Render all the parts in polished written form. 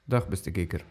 Dag beste kijker.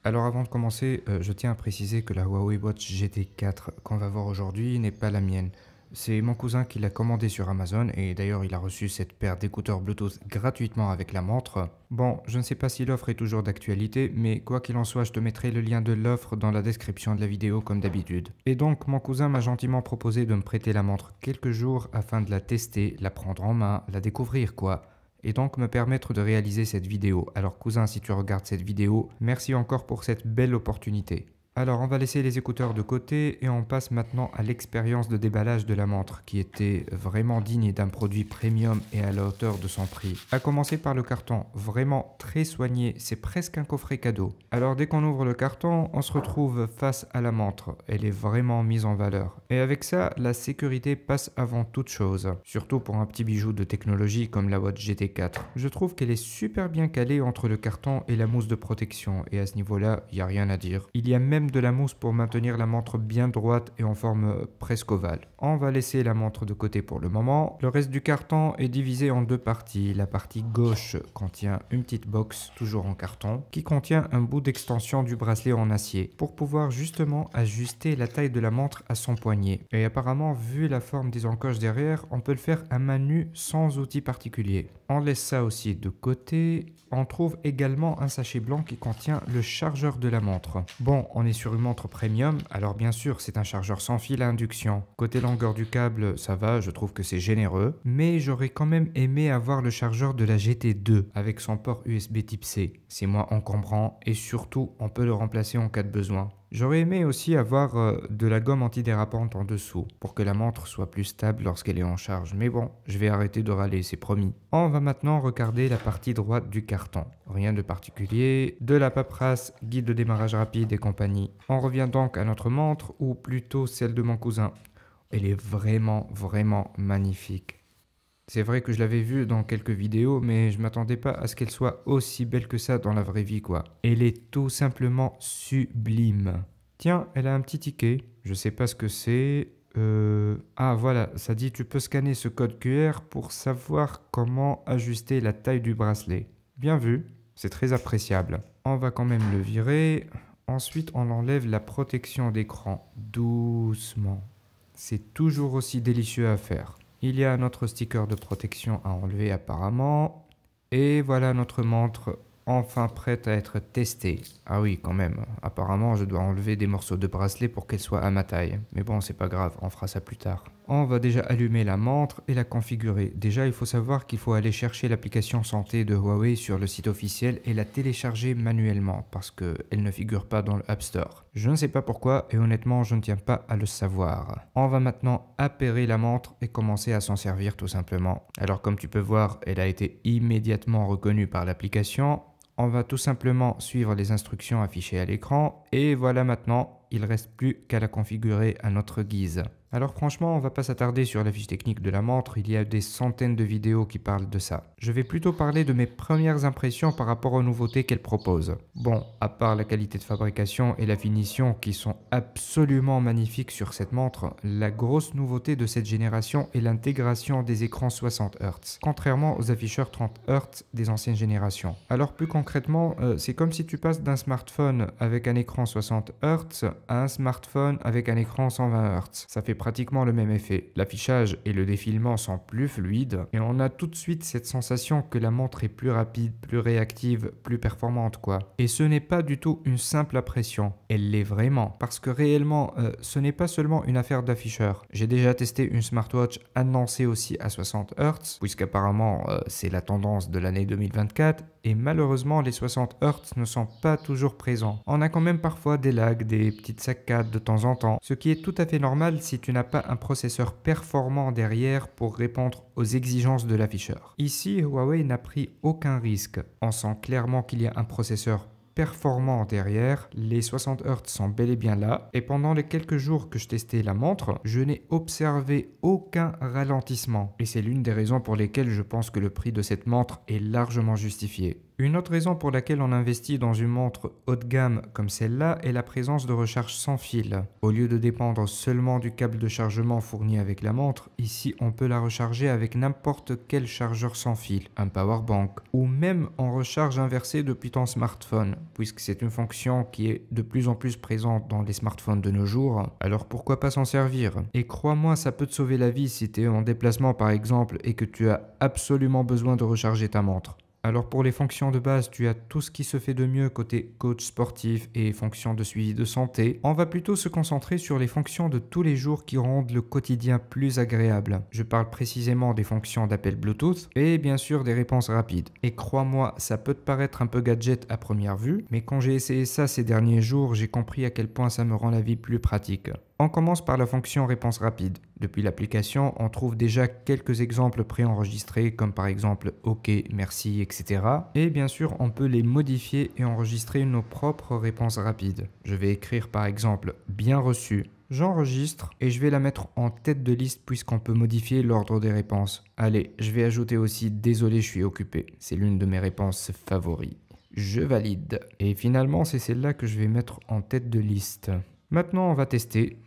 Alors avant de commencer, je tiens à préciser que la Huawei Watch GT4 qu'on va voir aujourd'hui n'est pas la mienne. C'est mon cousin qui l'a commandé sur Amazon et d'ailleurs il a reçu cette paire d'écouteurs Bluetooth gratuitement avec la montre. Bon, je ne sais pas si l'offre est toujours d'actualité, mais quoi qu'il en soit, je te mettrai le lien de l'offre dans la description de la vidéo comme d'habitude. Et donc mon cousin m'a gentiment proposé de me prêter la montre quelques jours afin de la tester, la prendre en main, la découvrir quoi. Et donc me permettre de réaliser cette vidéo. Alors cousin, si tu regardes cette vidéo, merci encore pour cette belle opportunité. Alors on va laisser les écouteurs de côté et on passe maintenant à l'expérience de déballage de la montre qui était vraiment digne d'un produit premium et à la hauteur de son prix. À commencer par le carton, vraiment très soigné, c'est presque un coffret cadeau. Alors dès qu'on ouvre le carton, on se retrouve face à la montre, elle est vraiment mise en valeur. Et avec ça, la sécurité passe avant toute chose, surtout pour un petit bijou de technologie comme la Watch GT4. Je trouve qu'elle est super bien calée entre le carton et la mousse de protection et à ce niveau-là, il n'y a rien à dire. Il y a même de la mousse pour maintenir la montre bien droite et en forme presque ovale. On va laisser la montre de côté pour le moment. Le reste du carton est divisé en deux parties. La partie gauche contient une petite box, toujours en carton, qui contient un bout d'extension du bracelet en acier pour pouvoir justement ajuster la taille de la montre à son poignet. Et apparemment, vu la forme des encoches derrière, on peut le faire à main nue sans outil particulier. On laisse ça aussi de côté. On trouve également un sachet blanc qui contient le chargeur de la montre. Bon, on est sur une montre premium, alors bien sûr c'est un chargeur sans fil à induction. Côté longueur du câble, ça va, je trouve que c'est généreux, mais j'aurais quand même aimé avoir le chargeur de la GT2 avec son port USB type C. C'est moins encombrant et surtout on peut le remplacer en cas de besoin. J'aurais aimé aussi avoir de la gomme antidérapante en dessous pour que la montre soit plus stable lorsqu'elle est en charge. Mais bon, je vais arrêter de râler, c'est promis. On va maintenant regarder la partie droite du carton. Rien de particulier, de la paperasse, guide de démarrage rapide et compagnie. On revient donc à notre montre, ou plutôt celle de mon cousin. Elle est vraiment magnifique. C'est vrai que je l'avais vue dans quelques vidéos, mais je m'attendais pas à ce qu'elle soit aussi belle que ça dans la vraie vie, quoi. Elle est tout simplement sublime. Tiens, elle a un petit ticket. Je sais pas ce que c'est. Ah voilà, ça dit tu peux scanner ce code QR pour savoir comment ajuster la taille du bracelet. Bien vu, c'est très appréciable. On va quand même le virer. Ensuite, on enlève la protection d'écran. Doucement. C'est toujours aussi délicieux à faire. Il y a un autre sticker de protection à enlever apparemment. Et voilà notre montre enfin prête à être testée. Ah oui, quand même. Apparemment, je dois enlever des morceaux de bracelet pour qu'elle soit à ma taille. Mais bon, c'est pas grave, on fera ça plus tard. On va déjà allumer la montre et la configurer. Déjà, il faut savoir qu'il faut aller chercher l'application santé de Huawei sur le site officiel et la télécharger manuellement parce qu'elle ne figure pas dans le App Store. Je ne sais pas pourquoi et honnêtement, je ne tiens pas à le savoir. On va maintenant appairer la montre et commencer à s'en servir tout simplement. Alors comme tu peux voir, elle a été immédiatement reconnue par l'application. On va tout simplement suivre les instructions affichées à l'écran et voilà maintenant, il ne reste plus qu'à la configurer à notre guise. Alors franchement, on va pas s'attarder sur la fiche technique de la montre, il y a des centaines de vidéos qui parlent de ça. Je vais plutôt parler de mes premières impressions par rapport aux nouveautés qu'elle propose. Bon, à part la qualité de fabrication et la finition qui sont absolument magnifiques sur cette montre, la grosse nouveauté de cette génération est l'intégration des écrans 60 Hz, contrairement aux afficheurs 30 Hz des anciennes générations. Alors plus concrètement, c'est comme si tu passes d'un smartphone avec un écran 60 Hz à un smartphone avec un écran 120 Hz. Ça fait pratiquement le même effet. L'affichage et le défilement sont plus fluides et on a tout de suite cette sensation que la montre est plus rapide, plus réactive, plus performante quoi. Et ce n'est pas du tout une simple impression, elle l'est vraiment parce que réellement ce n'est pas seulement une affaire d'afficheur. J'ai déjà testé une smartwatch annoncée aussi à 60 Hz puisqu'apparemment c'est la tendance de l'année 2024 et malheureusement les 60 Hz ne sont pas toujours présents. On a quand même parfois des lags, des petites saccades de temps en temps, ce qui est tout à fait normal si tu n'as pas un processeur performant derrière pour répondre aux exigences de l'afficheur. Ici, Huawei n'a pris aucun risque. On sent clairement qu'il y a un processeur performant derrière, les 60 Hz sont bel et bien là, et pendant les quelques jours que je testais la montre, je n'ai observé aucun ralentissement. Et c'est l'une des raisons pour lesquelles je pense que le prix de cette montre est largement justifié. Une autre raison pour laquelle on investit dans une montre haut de gamme comme celle-là est la présence de recharge sans fil. Au lieu de dépendre seulement du câble de chargement fourni avec la montre, ici on peut la recharger avec n'importe quel chargeur sans fil, un powerbank, ou même en recharge inversée depuis ton smartphone, puisque c'est une fonction qui est de plus en plus présente dans les smartphones de nos jours, alors pourquoi pas s'en servir? Et crois-moi, ça peut te sauver la vie si tu es en déplacement par exemple et que tu as absolument besoin de recharger ta montre. Alors pour les fonctions de base, tu as tout ce qui se fait de mieux côté coach sportif et fonctions de suivi de santé. On va plutôt se concentrer sur les fonctions de tous les jours qui rendent le quotidien plus agréable. Je parle précisément des fonctions d'appel Bluetooth et bien sûr des réponses rapides. Et crois-moi, ça peut te paraître un peu gadget à première vue, mais quand j'ai essayé ça ces derniers jours, j'ai compris à quel point ça me rend la vie plus pratique. On commence par la fonction réponse rapide. Depuis l'application, on trouve déjà quelques exemples préenregistrés comme par exemple OK, merci, etc. Et bien sûr, on peut les modifier et enregistrer nos propres réponses rapides. Je vais écrire par exemple bien reçu. J'enregistre et je vais la mettre en tête de liste puisqu'on peut modifier l'ordre des réponses. Allez, je vais ajouter aussi désolé, je suis occupé. C'est l'une de mes réponses favoris. Je valide. Et finalement, c'est celle-là que je vais mettre en tête de liste. Maintenant, on va tester.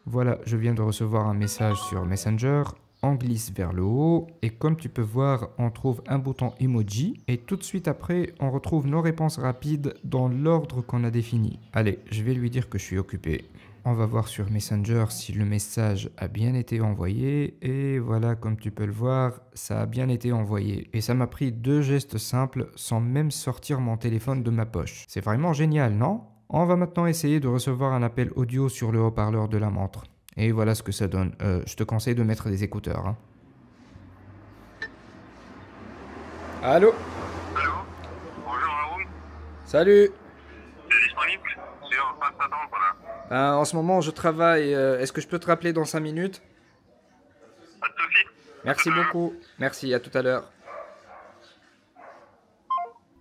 Voilà, je viens de recevoir un message sur Messenger. On glisse vers le haut et comme tu peux voir, on trouve un bouton emoji et tout de suite après, on retrouve nos réponses rapides dans l'ordre qu'on a défini. Allez, je vais lui dire que je suis occupé. On va voir sur Messenger si le message a bien été envoyé et voilà, comme tu peux le voir, ça a bien été envoyé. Et ça m'a pris 2 gestes simples sans même sortir mon téléphone de ma poche. C'est vraiment génial, non ? On va maintenant essayer de recevoir un appel audio sur le haut-parleur de la montre. Et voilà ce que ça donne. Je te conseille de mettre des écouteurs. Hein. Allô? Allô? Bonjour Haroun, Salut. t'es disponible? C'est en train de t'attendre là. En ce moment, je travaille. Est-ce que je peux te rappeler dans 5 minutes? Pas de soucis. Merci beaucoup. Merci, à tout à l'heure.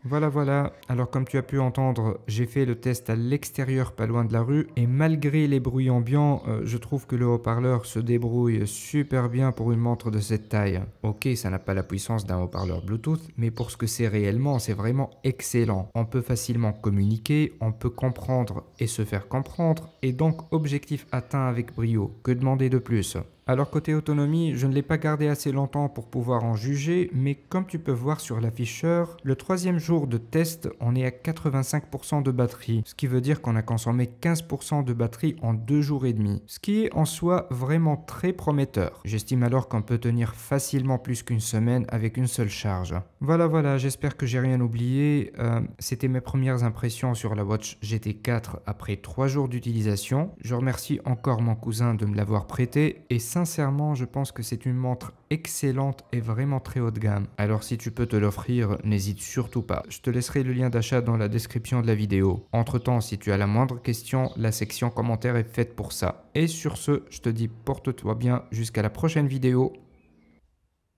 Voilà. Alors comme tu as pu entendre, j'ai fait le test à l'extérieur, pas loin de la rue. Et malgré les bruits ambiants, je trouve que le haut-parleur se débrouille super bien pour une montre de cette taille. Ok, ça n'a pas la puissance d'un haut-parleur Bluetooth, mais pour ce que c'est réellement, c'est vraiment excellent. On peut facilement communiquer, on peut comprendre et se faire comprendre. Et donc objectif atteint avec brio. Que demander de plus ? Alors côté autonomie, je ne l'ai pas gardé assez longtemps pour pouvoir en juger, mais comme tu peux voir sur l'afficheur, le 3e jour de test, on est à 85% de batterie, ce qui veut dire qu'on a consommé 15% de batterie en 2 jours et demi, ce qui est en soi vraiment très prometteur. J'estime alors qu'on peut tenir facilement plus qu'une semaine avec une seule charge. Voilà, j'espère que j'ai rien oublié. C'était mes premières impressions sur la Watch GT4 après 3 jours d'utilisation. Je remercie encore mon cousin de me l'avoir prêté et sincèrement, je pense que c'est une montre excellente et vraiment très haut de gamme. Alors si tu peux te l'offrir, n'hésite surtout pas. Je te laisserai le lien d'achat dans la description de la vidéo. Entre-temps, si tu as la moindre question, la section commentaires est faite pour ça. Et sur ce, je te dis porte-toi bien jusqu'à la prochaine vidéo.